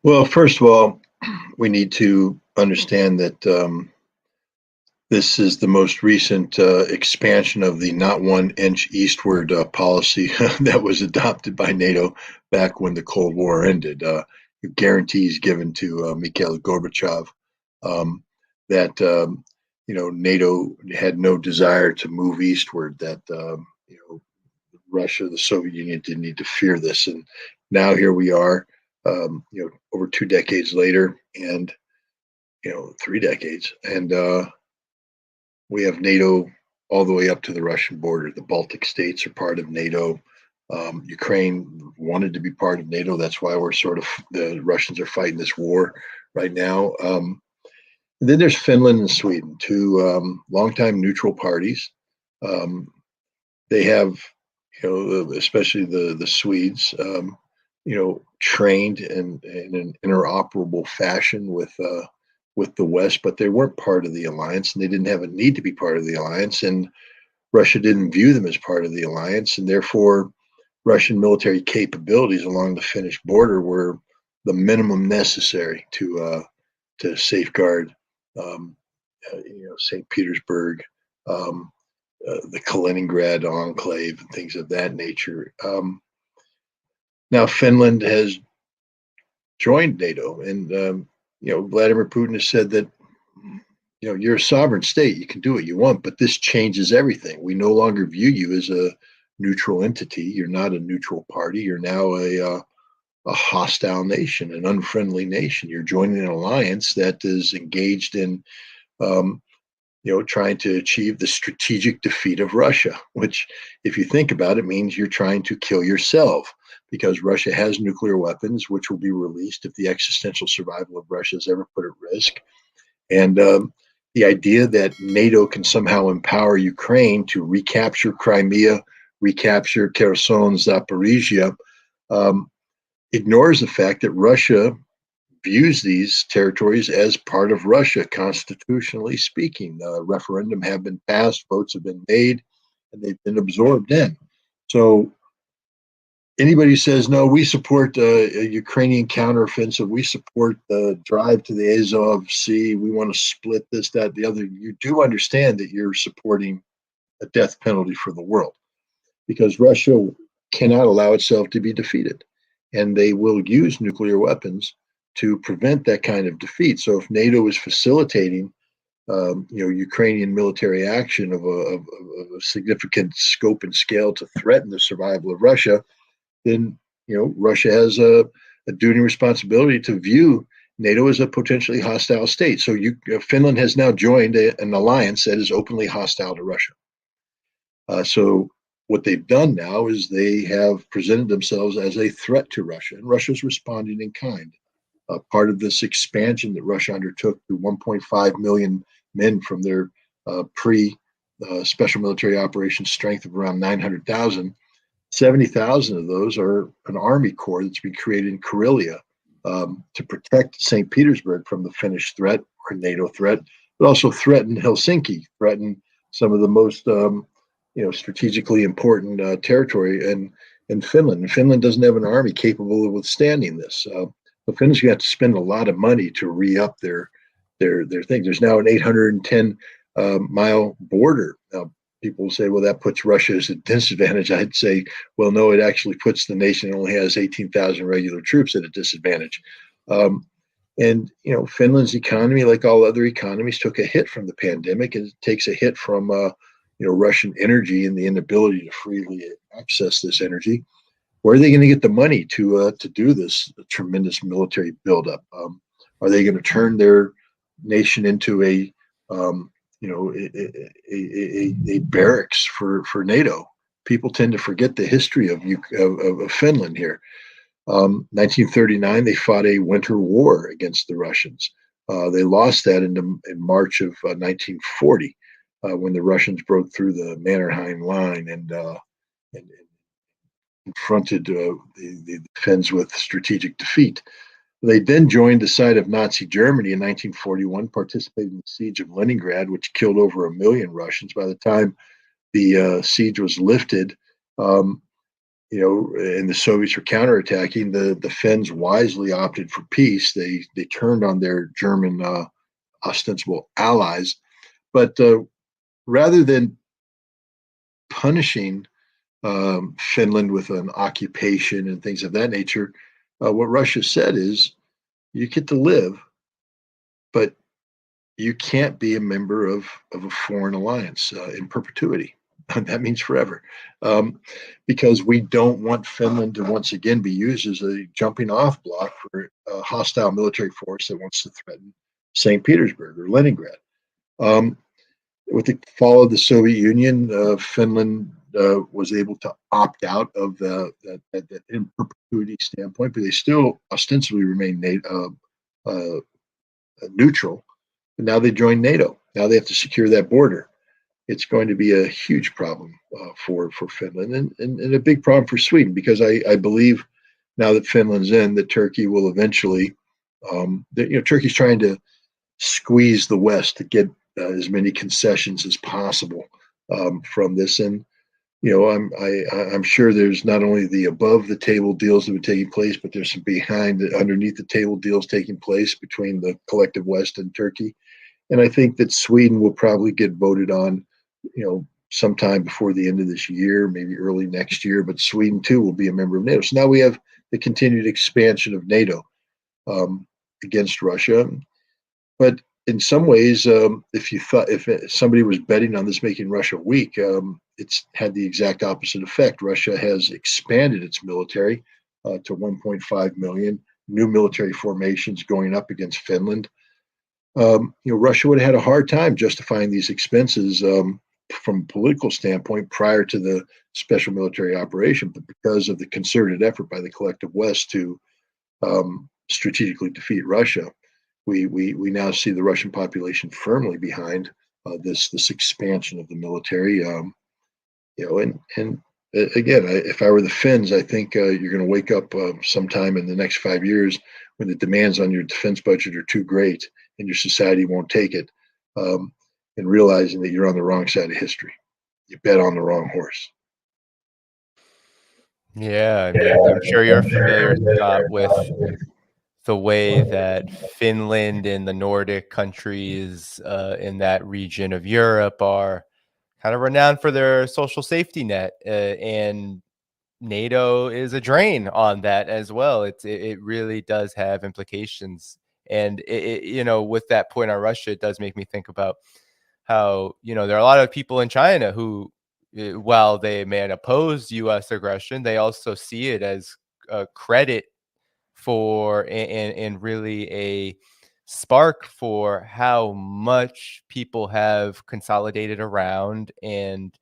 Well, first of all, we need to understand that this is the most recent expansion of the not 1 inch eastward policy that was adopted by NATO back when the Cold War ended. Guarantees given to Mikhail Gorbachev um, that NATO had no desire to move eastward. That Russia, the Soviet Union, didn't need to fear this, and now here we are, over 2 decades later, and 3 decades, and we have NATO all the way up to the Russian border. The Baltic states are part of NATO. Ukraine wanted to be part of NATO. That's why the Russians are fighting this war right now. And then there's Finland and Sweden, two longtime neutral parties. Um, they have, especially the Swedes, trained in an interoperable fashion with the West, but they weren't part of the alliance, and they didn't have a need to be part of the alliance, and Russia didn't view them as part of the alliance, and therefore Russian military capabilities along the Finnish border were the minimum necessary to safeguard, um, St. Petersburg, um, the Kaliningrad enclave, and things of that nature. Now Finland has joined NATO, and Vladimir Putin has said that you're a sovereign state, you can do what you want, but this changes everything. We no longer view you as a neutral entity. You're not a neutral party. You're now a hostile nation, an unfriendly nation. You're joining an alliance that is engaged in um, trying to achieve the strategic defeat of Russia, which, if you think about it, means you're trying to kill yourself, because Russia has nuclear weapons, which will be released if the existential survival of Russia is ever put at risk. And the idea that NATO can somehow empower Ukraine to recapture Crimea, recapture Kherson, Zaporizhia, um, ignores the fact that Russia views these territories as part of Russia, constitutionally speaking. Referendum have been passed, votes have been made, and they've been absorbed in. So anybody who says, no, we support a Ukrainian counteroffensive, we support the drive to the Azov Sea, we want to split this, that, the other, you do understand that you're supporting a death penalty for the world, because Russia cannot allow itself to be defeated. And they will use nuclear weapons to prevent that kind of defeat. So if NATO is facilitating, Ukrainian military action of a significant scope and scale to threaten the survival of Russia, then Russia has a duty and responsibility to view NATO as a potentially hostile state. So Finland has now joined an alliance that is openly hostile to Russia. So what they've done now is they have presented themselves as a threat to Russia, and Russia's responding in kind. Part of this expansion that Russia undertook to 1.5 million men from their pre-special military operations strength of around 900,000, 70,000 of those are an army corps that's been created in Karelia to protect St. Petersburg from the Finnish threat or NATO threat, but also threaten Helsinki, threaten some of the most strategically important territory in Finland. And Finland doesn't have an army capable of withstanding this. But Finland's going to have to spend a lot of money to re-up their thing. There's now an 810 mile border. Now, people say, well, that puts Russia at a disadvantage. I'd say, well, no, it actually puts the nation that only has 18,000 regular troops at a disadvantage. And Finland's economy, like all other economies, took a hit from the pandemic, and it takes a hit from Russian energy and the inability to freely access this energy. Where are they going to get the money to do this tremendous military buildup? Are they going to turn their nation into a barracks for NATO? People tend to forget the history of Finland here. 1939, they fought a winter war against the Russians. They lost that in March of 1940 when the Russians broke through the Mannerheim line and confronted the Finns with strategic defeat. They then joined the side of Nazi Germany in 1941, participated in the siege of Leningrad, which killed over 1 million Russians. By the time the siege was lifted, and the Soviets were counterattacking. The Finns wisely opted for peace. They turned on their German ostensible allies, but rather than punishing Finland with an occupation and things of that nature, what Russia said is, you get to live, but you can't be a member of a foreign alliance in perpetuity. That means forever, because we don't want Finland to once again be used as a jumping off block for a hostile military force that wants to threaten St. Petersburg or Leningrad. With the fall of the Soviet Union, Finland was able to opt out of that in perpetuity standpoint, but they still ostensibly remain neutral. But now they joined NATO. Now they have to secure that border. It's going to be a huge problem for Finland, and a big problem for Sweden, because I believe now that Finland's in, that Turkey will eventually. Turkey's trying to squeeze the West to get as many concessions as possible from this, and I'm sure there's not only the above the table deals that are taking place, but there's some underneath the table deals taking place between the collective West and Turkey. And I think that Sweden will probably get voted on, sometime before the end of this year, maybe early next year. But Sweden too will be a member of NATO. So now we have the continued expansion of NATO against Russia. But in some ways, if somebody was betting on this making Russia weak, it's had the exact opposite effect. Russia has expanded its military to 1.5 million, new military formations going up against Finland. Russia would have had a hard time justifying these expenses from a political standpoint prior to the special military operation, but because of the concerted effort by the collective West to strategically defeat Russia, we now see the Russian population firmly behind this expansion of the military. And again, if I were the Finns, I think you're going to wake up sometime in the next 5 years when the demands on your defense budget are too great and your society won't take it, and realizing that you're on the wrong side of history. You bet on the wrong horse. Yeah, I mean, I'm sure you're familiar, Scott, with the way that Finland and the Nordic countries in that region of Europe are kind of renowned for their social safety net, and NATO is a drain on that as well. It really does have implications, and with that point on Russia, it does make me think about how there are a lot of people in China who, while they may oppose U.S. aggression, they also see it as a credit for and really a spark for how much people have consolidated around and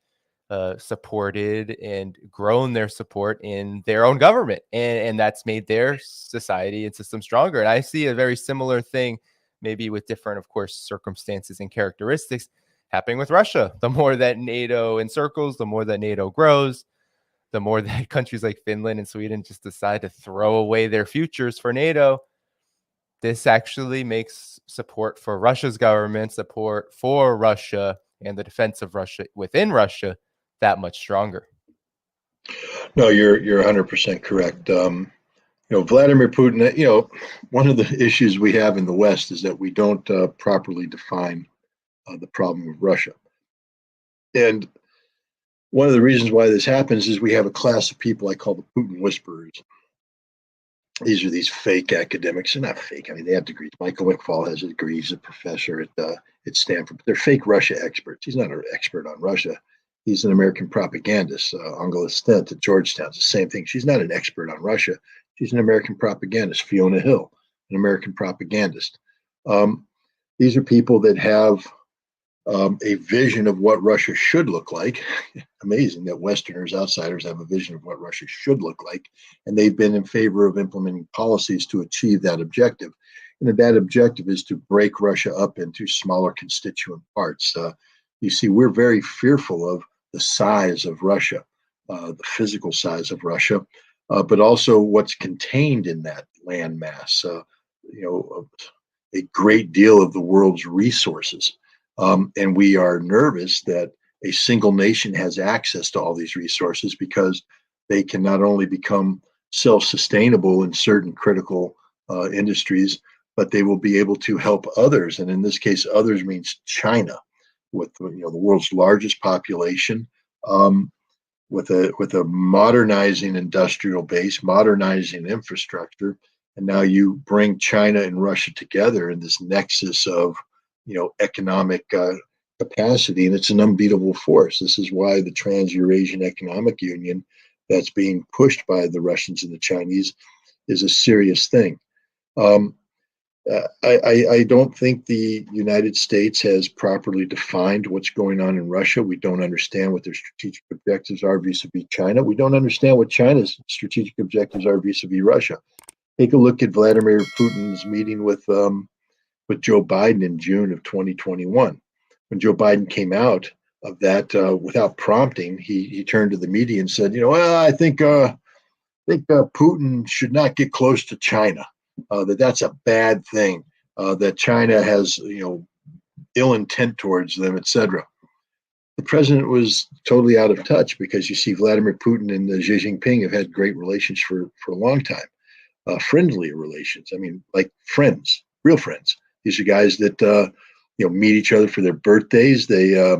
supported and grown their support in their own government, and that's made their society and system stronger. And I see a very similar thing, maybe with different, of course, circumstances and characteristics, happening with Russia. The more that NATO encircles, the more that NATO grows, the more that countries like Finland and Sweden just decide to throw away their futures for NATO. This actually makes support for Russia's government, support for Russia and the defense of Russia within Russia, that much stronger. No, you're 100% correct. Vladimir Putin. One of the issues we have in the West is that we don't properly define the problem of Russia, and one of the reasons why this happens is we have a class of people I call the Putin whisperers. These are these fake academics. They're not fake. I mean, they have degrees. Michael McFaul has a degree. He's a professor at Stanford. But they're fake Russia experts. He's not an expert on Russia. He's an American propagandist. Angela Stent at Georgetown. It's the same thing. She's not an expert on Russia. She's an American propagandist. Fiona Hill, an American propagandist. These are people that have a vision of what Russia should look like. Amazing that Westerners, outsiders, have a vision of what Russia should look like, and they've been in favor of implementing policies to achieve that objective. And that objective is to break Russia up into smaller constituent parts. You see, we're very fearful of the size of Russia, the physical size of Russia, but also what's contained in that landmass. A great deal of the world's resources. And we are nervous that a single nation has access to all these resources because they can not only become self-sustainable in certain critical industries, but they will be able to help others. And in this case, others means China, with the world's largest population, with a modernizing industrial base, modernizing infrastructure, and now you bring China and Russia together in this nexus of economic capacity, and it's an unbeatable force. This is why the Trans-Eurasian Economic Union that's being pushed by the Russians and the Chinese is a serious thing. I don't think the United States has properly defined what's going on in Russia. We don't understand what their strategic objectives are vis-a-vis China. We don't understand what China's strategic objectives are vis-a-vis Russia. Take a look at Vladimir Putin's meeting with Joe Biden in June of 2021. When Joe Biden came out of that without prompting, he turned to the media and said, well, I think Putin should not get close to China. That's a bad thing. That China has ill intent towards them, etc. The president was totally out of touch, because you see Vladimir Putin and Xi Jinping have had great relations for a long time, friendly relations. I mean, like friends, real friends. These are guys that meet each other for their birthdays. They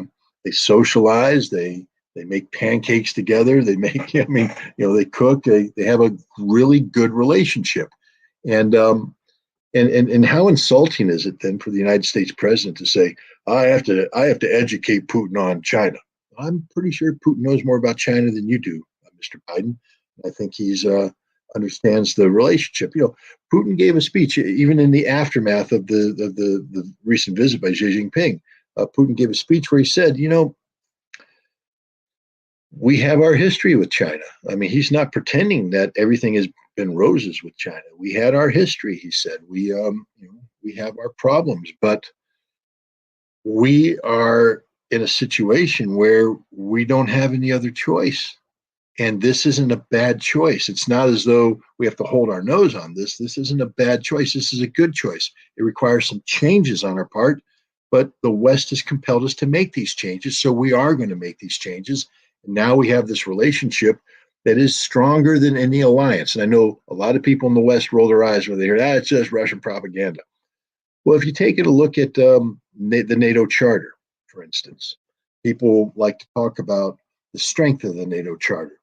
socialize. They make pancakes together. They make they cook. They have a really good relationship. And how insulting is it then for the United States president to say, I have to educate Putin on China? I'm pretty sure Putin knows more about China than you do, Mr. Biden. I think he's understands the relationship. Putin gave a speech even in the aftermath of the recent visit by Xi Jinping. Putin gave a speech where he said, we have our history with China. I mean, he's not pretending that everything has been roses with China. We had our history, he said. We have our problems, but we are in a situation where we don't have any other choice. And this isn't a bad choice. It's not as though we have to hold our nose on this. This isn't a bad choice. This is a good choice. It requires some changes on our part, but the West has compelled us to make these changes. So we are going to make these changes. And now we have this relationship that is stronger than any alliance. And I know a lot of people in the West roll their eyes when they hear, it's just Russian propaganda. Well, if you take a look at the NATO Charter, for instance, people like to talk about the strength of the NATO Charter.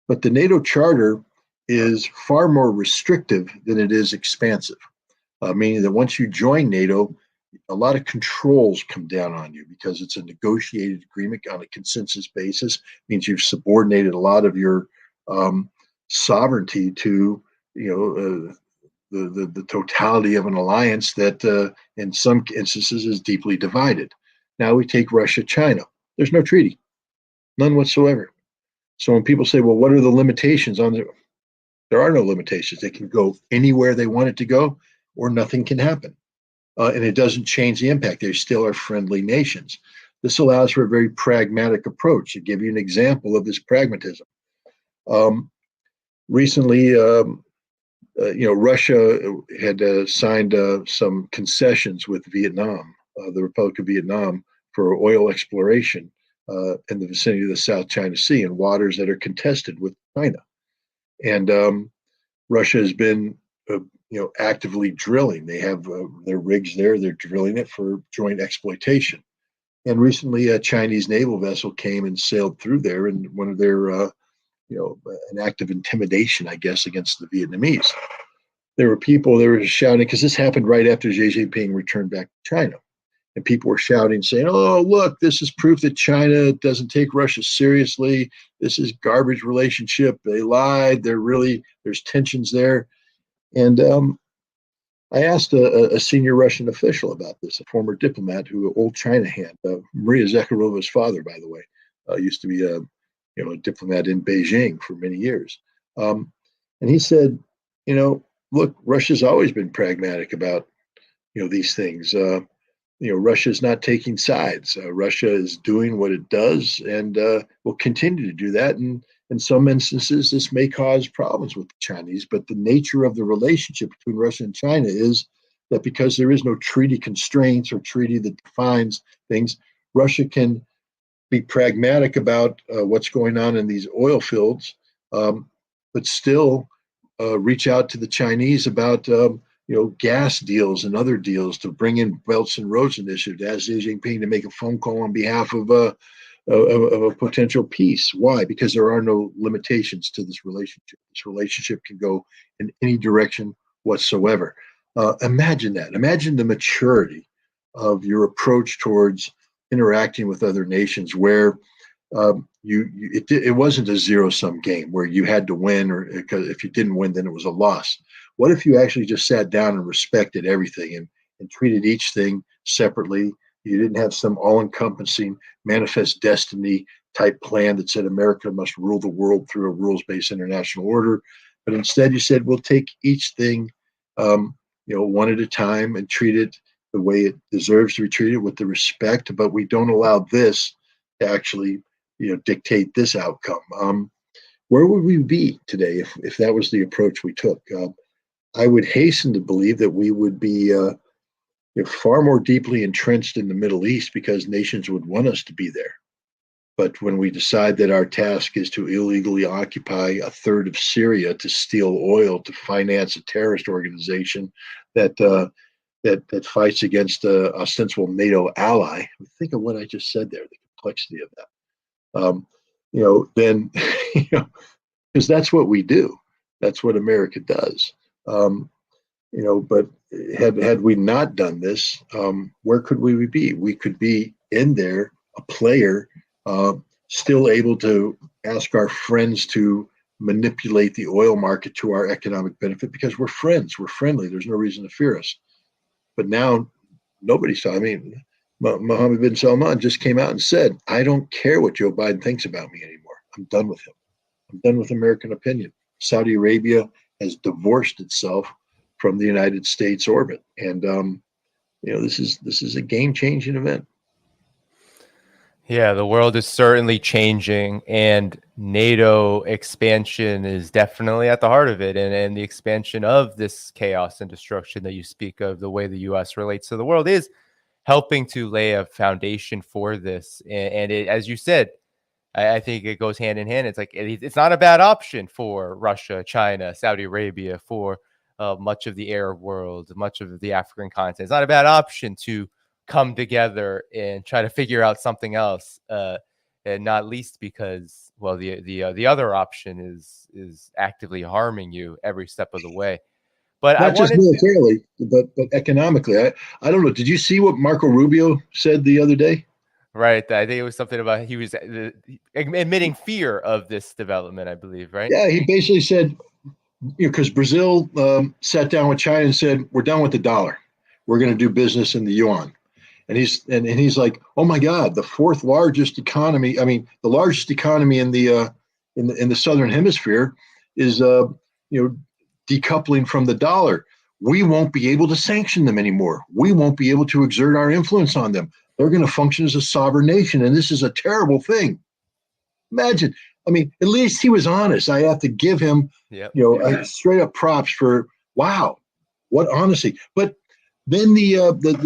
But the NATO Charter is far more restrictive than it is expansive, meaning that once you join NATO, a lot of controls come down on you because it's a negotiated agreement on a consensus basis. It means you've subordinated a lot of your sovereignty to the totality of an alliance that in some instances is deeply divided. Now we take Russia, China. There's no treaty, none whatsoever. So when people say, well, what are the limitations on it? There are no limitations. They can go anywhere they want it to go, or nothing can happen. And it doesn't change the impact. They still are friendly nations. This allows for a very pragmatic approach. To give you an example of this pragmatism, recently, Russia had signed some concessions with Vietnam, the Republic of Vietnam, for oil exploration in the vicinity of the South China Sea in waters that are contested with China. And Russia has been actively drilling. They have their rigs there. They're drilling it for joint exploitation. And recently, a Chinese naval vessel came and sailed through there, and one of their, an act of intimidation, I guess, against the Vietnamese. There were people, they were shouting, because this happened right after Xi Jinping returned back to China. And people were shouting, saying, oh, look, this is proof that China doesn't take Russia seriously. This is garbage relationship. They lied. There's tensions there. And I asked a senior Russian official about this, a former diplomat old China hand, Maria Zakharova's father, by the way, used to be a diplomat in Beijing for many years. And he said, look, Russia's always been pragmatic about, these things. Russia's not taking sides. Russia is doing what it does and will continue to do that. And in some instances, this may cause problems with the Chinese, but the nature of the relationship between Russia and China is that because there is no treaty constraints or treaty that defines things, Russia can be pragmatic about what's going on in these oil fields but still reach out to the Chinese about gas deals and other deals to bring in Belts and Roads Initiative, to ask Xi Jinping to make a phone call on behalf of a potential peace. Why? Because there are no limitations to this relationship. This relationship can go in any direction whatsoever. Imagine that. Imagine the maturity of your approach towards interacting with other nations, where it wasn't a zero-sum game where you had to win, or because if you didn't win, then it was a loss. What if you actually just sat down and respected everything and treated each thing separately? You didn't have some all-encompassing manifest destiny type plan that said America must rule the world through a rules-based international order, but instead you said we'll take each thing, one at a time, and treat it the way it deserves to be treated, with the respect. But we don't allow this to actually, dictate this outcome. Where would we be today if that was the approach we took? I would hasten to believe that we would be far more deeply entrenched in the Middle East, because nations would want us to be there. But when we decide that our task is to illegally occupy a third of Syria to steal oil to finance a terrorist organization that fights against a ostensible NATO ally, think of what I just said there, the complexity of that. Then because that's what we do. That's what America does. But had we not done this, where could we be? We could be in there, a player, still able to ask our friends to manipulate the oil market to our economic benefit, because we're friends, we're friendly. There's no reason to fear us. But now nobody saw. I mean, Mohammed bin Salman just came out and said, "I don't care what Joe Biden thinks about me anymore. I'm done with him. I'm done with American opinion." Saudi Arabia has divorced itself from the United States orbit, and this is a game-changing event. Yeah, the world is certainly changing, and NATO expansion is definitely at the heart of it. And the expansion of this chaos and destruction that you speak of, the way the U.S. relates to the world, is helping to lay a foundation for this. And it, as you said, I think it goes hand in hand. It's like it's not a bad option for Russia, China, Saudi Arabia, for much of the Arab world, much of the African continent. It's not a bad option to come together and try to figure out something else, and not least because, well, the other option is actively harming you every step of the way. But I Not just wanted to. militarily, but economically. I don't know. Did you see what Marco Rubio said the other day? Right. I think it was something about he was admitting fear of this development, I believe, right? Yeah, he basically said, because Brazil sat down with China and said, "We're done with the dollar. We're going to do business in the yuan." And he's like, "Oh my God, the fourth largest economy. I mean, the largest economy in the southern hemisphere is decoupling from the dollar. We won't be able to sanction them anymore. We won't be able to exert our influence on them. They're going to function as a sovereign nation, and this is a terrible thing." Imagine. I mean, at least he was honest. I have to give him, Yep. straight up props for, wow, what honesty. But then the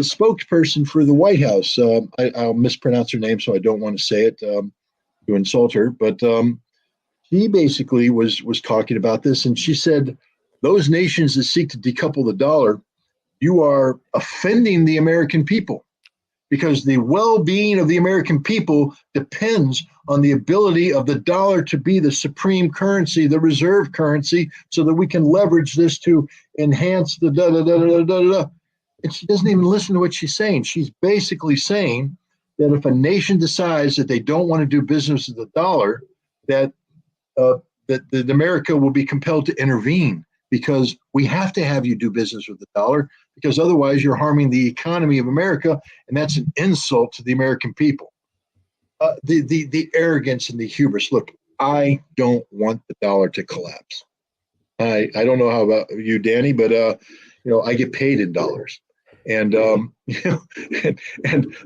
spokesperson for the White House, I'll mispronounce her name, so I don't want to say it to insult her, but she basically was talking about this, and she said, those nations that seek to decouple the dollar, you are offending the American people, because the well-being of the American people depends on the ability of the dollar to be the supreme currency, the reserve currency, so that we can leverage this to enhance the da-da-da-da-da-da. And she doesn't even listen to what she's saying. She's basically saying that if a nation decides that they don't want to do business with the dollar, that America will be compelled to intervene, because we have to have you do business with the dollar, because otherwise you're harming the economy of America, and that's an insult to the American people. The arrogance and the hubris. Look, I don't want the dollar to collapse. I don't know how about you, Danny, but I get paid in dollars, and and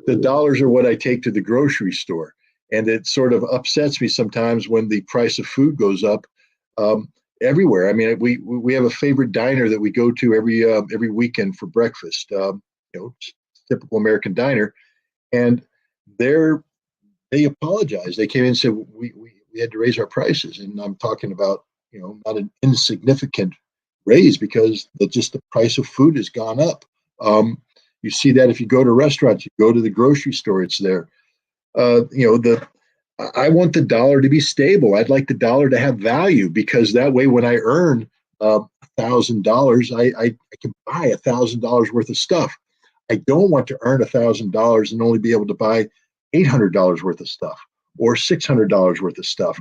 the dollars are what I take to the grocery store, and it sort of upsets me sometimes when the price of food goes up. Everywhere. I mean, we have a favorite diner that we go to every weekend for breakfast. Typical American diner, and they apologized. They came in and said, we had to raise our prices, and I'm talking about not an insignificant raise because just the price of food has gone up. You see that if you go to restaurants, you go to the grocery store, it's there. I want the dollar to be stable. I'd like the dollar to have value because that way, when I earn $1,000, I can buy $1,000 worth of stuff. I don't want to earn $1,000 and only be able to buy $800 worth of stuff or $600 worth of stuff.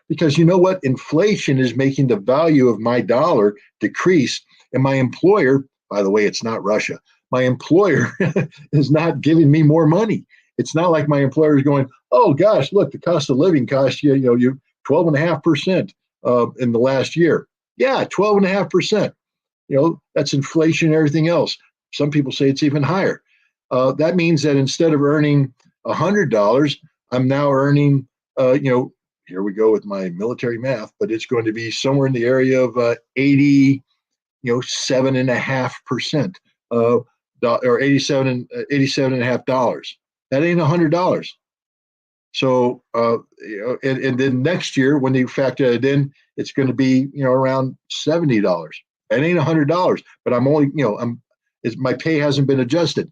Because you know what? Inflation is making the value of my dollar decrease. And my employer, by the way, it's not Russia. My employer is not giving me more money. It's not like my employer is going, oh gosh, look, the cost of living cost you 12.5% in the last year. Yeah, 12.5%. That's inflation and everything else. Some people say it's even higher. That means that instead of earning $100, I'm now earning, here we go with my military math, but it's going to be somewhere in the area of 87.5%, or $87.5. That ain't $100. So, and then next year when you factor it in, it's going to be around $70. That ain't $100, but I'm only my pay hasn't been adjusted.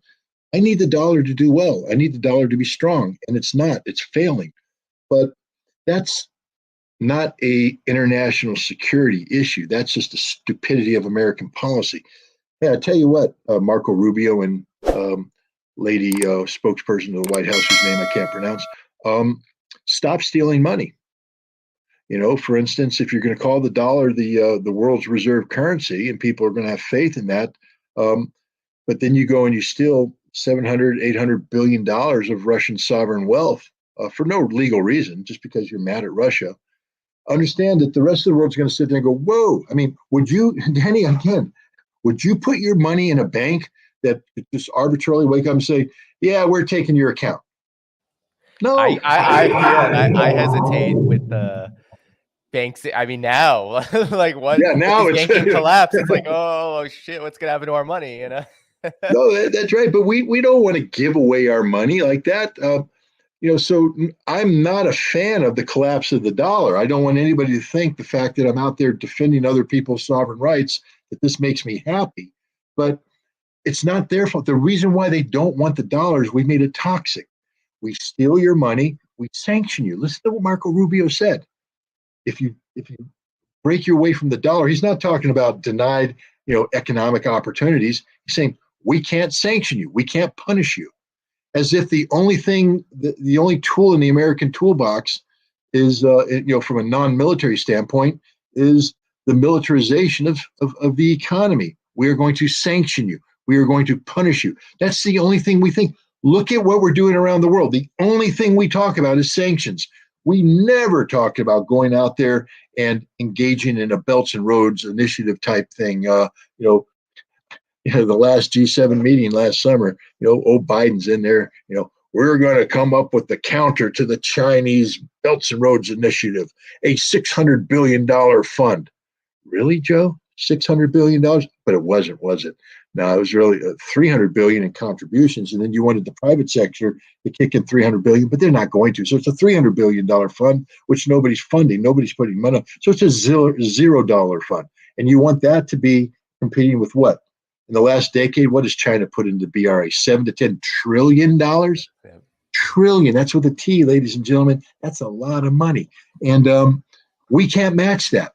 I need the dollar to do well. I need the dollar to be strong, and it's not. It's failing. But that's not a international security issue. That's just the stupidity of American policy. Hey, I tell you what, Marco Rubio and lady spokesperson of the White House, whose name I can't pronounce, stop stealing money. For instance, if you're going to call the dollar the world's reserve currency, and people are going to have faith in that, but then you go and you steal $700-800 billion of Russian sovereign wealth for no legal reason, just because you're mad at Russia. Understand that the rest of the world's going to sit there and go, whoa. I mean, would you, Danny, again, would you put your money in a bank that just arbitrarily wake up and say, yeah, we're taking your account? No. I hesitate with the banks. I mean, now, like what? Yeah, now it's banking collapse. It's like, oh shit, what's gonna happen to our money? No, that's right. But we don't want to give away our money like that. So I'm not a fan of the collapse of the dollar. I don't want anybody to think the fact that I'm out there defending other people's sovereign rights, that this makes me happy. But it's not their fault. The reason why they don't want the dollar is we made it toxic. We steal your money. We sanction you. Listen to what Marco Rubio said. If you break your way from the dollar, he's not talking about denied, economic opportunities. He's saying we can't sanction you. We can't punish you. As if the only thing, the only tool in the American toolbox is, from a non-military standpoint, is the militarization of the economy. We are going to sanction you. We are going to punish you. That's the only thing we think. Look at what we're doing around the world. The only thing we talk about is sanctions. We never talk about going out there and engaging in a Belts and Roads initiative type thing. The last G7 meeting last summer, Biden's in there, we're going to come up with the counter to the Chinese Belts and Roads initiative, a $600 billion fund. Really, Joe? $600 billion? But it wasn't, was it? No, it was really $300 billion in contributions. And then you wanted the private sector to kick in $300 billion, but they're not going to. So it's a $300 billion fund, which nobody's funding. Nobody's putting money on. So it's a $0 fund. And you want that to be competing with what? In the last decade, what has China put into BRA? $7 to $10 trillion? Yeah. Trillion. That's with a T, ladies and gentlemen. That's a lot of money. And we can't match that.